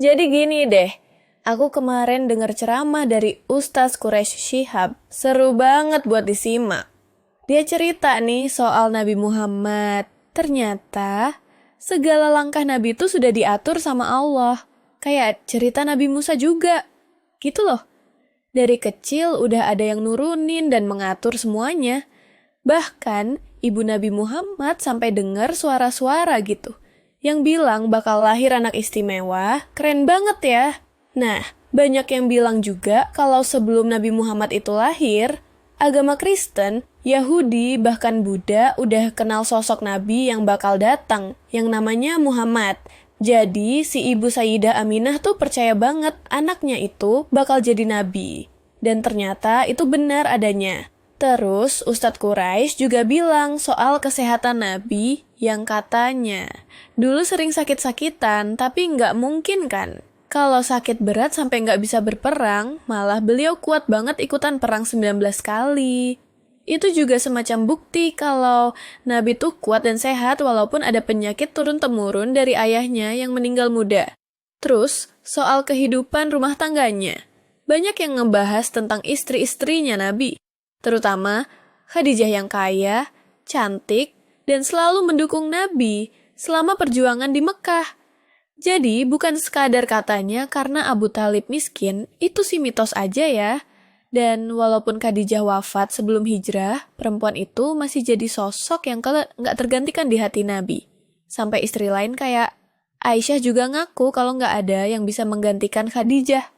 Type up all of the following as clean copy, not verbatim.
Jadi gini deh, aku kemarin dengar ceramah dari Ustaz Quraisy Shihab. Seru banget buat disimak. Dia cerita nih soal Nabi Muhammad. Ternyata segala langkah Nabi itu sudah diatur sama Allah. Kayak cerita Nabi Musa juga. Gitu loh. Dari kecil udah ada yang nurunin dan mengatur semuanya. Bahkan ibu Nabi Muhammad sampai dengar suara-suara gitu. Yang bilang bakal lahir anak istimewa, keren banget ya. Nah, banyak yang bilang juga kalau sebelum Nabi Muhammad itu lahir, agama Kristen, Yahudi, bahkan Buddha udah kenal sosok Nabi yang bakal datang, yang namanya Muhammad. Jadi, si ibu Sayyidah Aminah tuh percaya banget anaknya itu bakal jadi Nabi. Dan ternyata itu benar adanya. Terus Ustadz Quraisy juga bilang soal kesehatan Nabi yang katanya dulu sering sakit-sakitan tapi nggak mungkin kan. Kalau sakit berat sampai nggak bisa berperang, malah beliau kuat banget ikutan perang 19 kali. Itu juga semacam bukti kalau Nabi tuh kuat dan sehat walaupun ada penyakit turun-temurun dari ayahnya yang meninggal muda. Terus, soal kehidupan rumah tangganya. Banyak yang ngebahas tentang istri-istrinya Nabi. Terutama Khadijah yang kaya, cantik, dan selalu mendukung Nabi selama perjuangan di Mekah. Jadi bukan sekadar katanya karena Abu Talib miskin, itu sih mitos aja ya. Dan walaupun Khadijah wafat sebelum hijrah, perempuan itu masih jadi sosok yang nggak tergantikan di hati Nabi. Sampai istri lain kayak Aisyah juga ngaku kalau nggak ada yang bisa menggantikan Khadijah.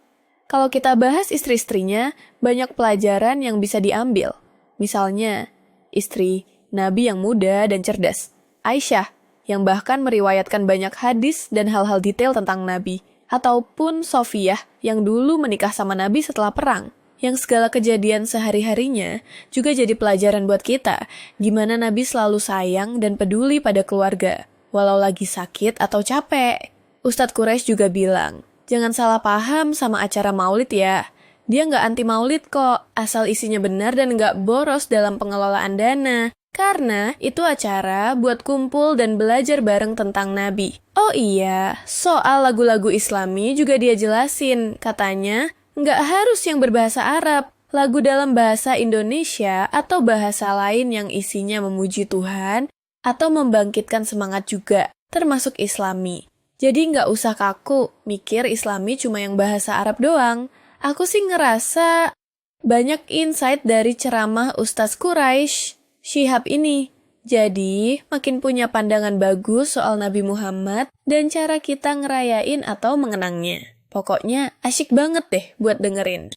Kalau kita bahas istri-istrinya, banyak pelajaran yang bisa diambil. Misalnya, istri Nabi yang muda dan cerdas. Aisyah, yang bahkan meriwayatkan banyak hadis dan hal-hal detail tentang Nabi. Ataupun Sofiyah, yang dulu menikah sama Nabi setelah perang. Yang segala kejadian sehari-harinya juga jadi pelajaran buat kita. Gimana Nabi selalu sayang dan peduli pada keluarga, walau lagi sakit atau capek. Ustadz Quraisy juga bilang, jangan salah paham sama acara maulid ya. Dia nggak anti maulid kok, asal isinya benar dan nggak boros dalam pengelolaan dana. Karena itu acara buat kumpul dan belajar bareng tentang Nabi. Oh iya, soal lagu-lagu Islami juga dia jelasin. Katanya, nggak harus yang berbahasa Arab. Lagu dalam bahasa Indonesia atau bahasa lain yang isinya memuji Tuhan atau membangkitkan semangat juga, termasuk Islami. Jadi nggak usah kaku, mikir Islami cuma yang bahasa Arab doang. Aku sih ngerasa banyak insight dari ceramah Ustaz Quraisy Shihab ini. Jadi, makin punya pandangan bagus soal Nabi Muhammad dan cara kita ngerayain atau mengenangnya. Pokoknya asyik banget deh buat dengerin.